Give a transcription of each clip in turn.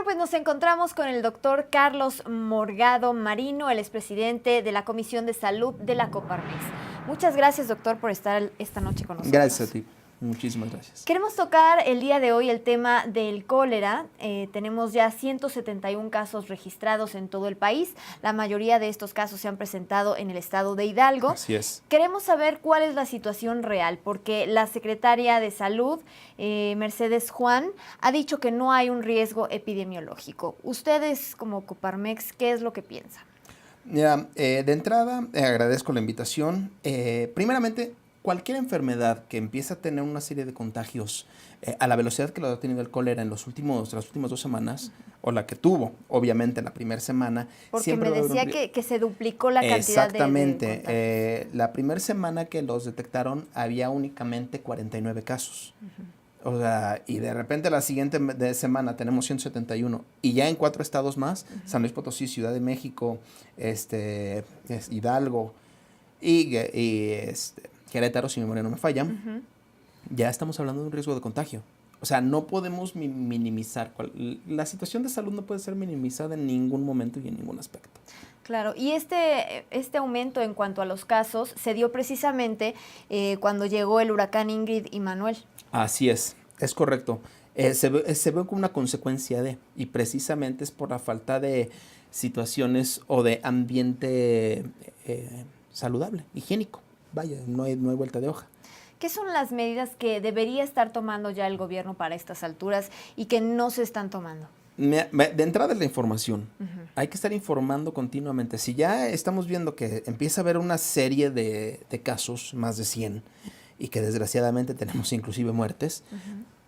pues nos encontramos con el doctor Carlos Morgado Marino, el expresidente de la Comisión de Salud de la Coparmex. Muchas gracias, doctor, por estar esta noche con nosotros. Gracias a ti. Muchísimas gracias. Queremos tocar el día de hoy el tema del cólera. Tenemos ya 171 casos registrados en todo el país. La mayoría de estos casos se han presentado en el estado de Hidalgo. Así es. Queremos saber cuál es la situación real, porque la secretaria de Salud, Mercedes Juan, ha dicho que no hay un riesgo epidemiológico. Ustedes, como Coparmex, ¿qué es lo que piensan? Mira, de entrada, agradezco la invitación. Primeramente, cualquier enfermedad que empieza a tener una serie de contagios a la velocidad que lo ha tenido el cólera en las últimas 2 semanas, o la que tuvo, obviamente, en la primera semana. Porque me decía que se duplicó la cantidad exactamente, de contagios. La primera semana que los detectaron había únicamente 49 casos. O sea, y de repente la siguiente semana tenemos 171 y ya en 4 estados más, San Luis Potosí, Ciudad de México, Hidalgo y Querétaro, si mi memoria no me falla, ya estamos hablando de un riesgo de contagio. O sea, no podemos minimizar. La situación de salud no puede ser minimizada en ningún momento y en ningún aspecto. Claro, y este aumento en cuanto a los casos se dio precisamente cuando llegó el huracán Ingrid y Manuel. Así es correcto. Se ve como una consecuencia y precisamente es por la falta de situaciones o de ambiente saludable, higiénico. Vaya, no hay vuelta de hoja. ¿Qué son las medidas que debería estar tomando ya el gobierno para estas alturas y que no se están tomando? De entrada es la información. Hay que estar informando continuamente. Si ya estamos viendo que empieza a haber una serie de casos, más de 100, y que desgraciadamente tenemos inclusive muertes,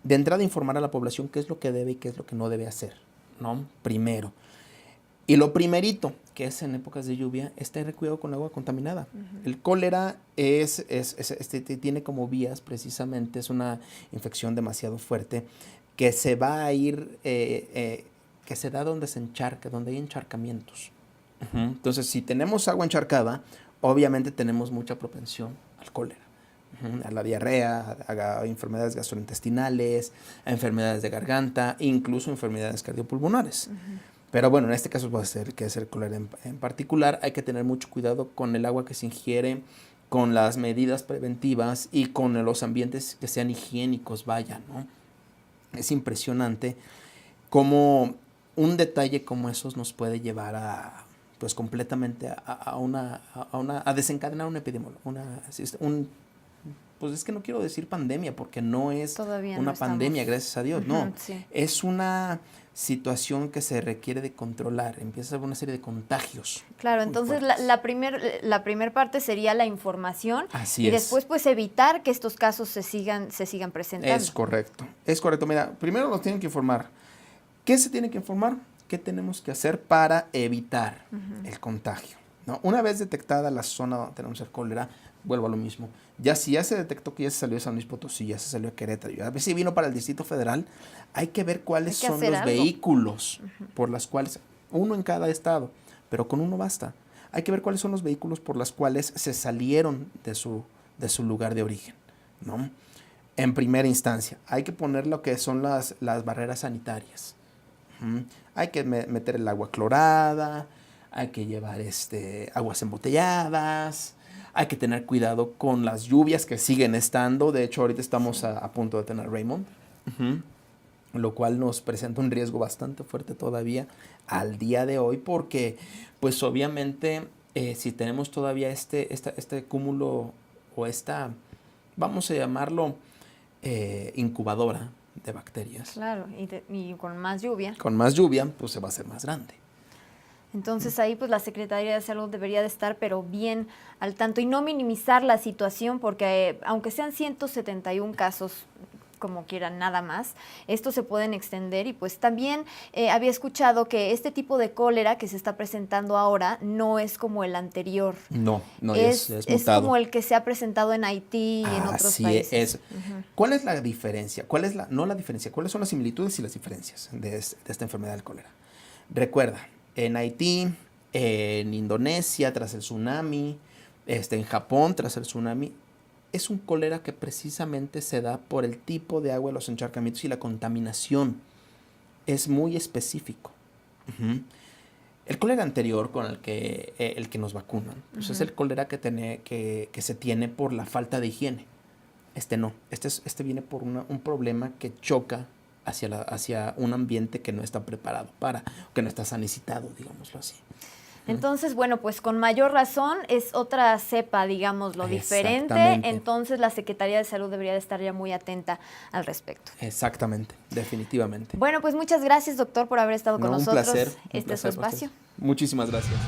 de entrada informar a la población qué es lo que debe y qué es lo que no debe hacer, ¿no? Primero. Y lo primerito, que es en épocas de lluvia, es tener cuidado con el agua contaminada. El cólera tiene como vías, precisamente, es una infección demasiado fuerte, que se va a ir, que se da donde se encharca, donde hay encharcamientos. Entonces, si tenemos agua encharcada, obviamente tenemos mucha propensión al cólera. A la diarrea, a enfermedades gastrointestinales, a enfermedades de garganta, incluso enfermedades cardiopulmonares. Pero bueno, en este caso va a ser que es el cólera en particular. Hay que tener mucho cuidado con el agua que se ingiere, con las medidas preventivas y con los ambientes que sean higiénicos, vaya, ¿no? Es impresionante cómo un detalle como esos nos puede llevar a, pues completamente a desencadenar una epidemia, pues es que no quiero decir pandemia porque no es una pandemia, gracias a Dios, no. Sí. Es una situación que se requiere de controlar, empieza a haber una serie de contagios. Claro, entonces la primer parte sería la información. Así y es. Después pues evitar que estos casos se sigan presentando. Es correcto. Mira, primero nos tienen que informar. ¿Qué se tiene que informar? ¿Qué tenemos que hacer para evitar el contagio? ¿No? Una vez detectada la zona donde tenemos el cólera, vuelvo a lo mismo. Si ya se detectó que ya se salió de San Luis Potosí, ya se salió de Querétaro, a ver si vino para el Distrito Federal, hay que ver cuáles son los vehículos por las cuales, uno en cada estado, pero con uno basta. Hay que ver cuáles son los vehículos por los cuales se salieron de su lugar de origen, ¿no? En primera instancia, hay que poner lo que son las barreras sanitarias. Hay que meter el agua clorada, hay que llevar aguas embotelladas, hay que tener cuidado con las lluvias que siguen estando. De hecho, ahorita estamos a punto de tener Raymond, lo cual nos presenta un riesgo bastante fuerte todavía al día de hoy, porque pues obviamente si tenemos todavía este cúmulo o vamos a llamarlo incubadora de bacterias. Claro, y con más lluvia. Con más lluvia, pues se va a hacer más grande. Entonces ahí pues la Secretaría de Salud debería de estar pero bien al tanto y no minimizar la situación porque aunque sean 171 casos, como quieran, nada más, estos se pueden extender y pues también había escuchado que este tipo de cólera que se está presentando ahora no es como el anterior. No es mutado. Es como el que se ha presentado en Haití y en otros países. Así es. ¿Cuál es la diferencia? ¿Cuáles son las similitudes y las diferencias de esta enfermedad del cólera? Recuerda, en Haití, en Indonesia tras el tsunami, en Japón tras el tsunami, es un cólera que precisamente se da por el tipo de agua, los encharcamientos y la contaminación. es muy específico. Ujú. El cólera anterior con el que nos vacunan, pues es el cólera que se tiene por la falta de higiene. Este no, este viene por un problema que choca hacia un ambiente que no está preparado que no está sanitizado, digámoslo así. Entonces, bueno, pues con mayor razón es otra cepa, digámoslo, diferente. Entonces la Secretaría de Salud debería de estar ya muy atenta al respecto. Exactamente, definitivamente. Bueno, pues muchas gracias, doctor, por haber estado con nosotros. Un placer. Este es su espacio. Muchísimas gracias.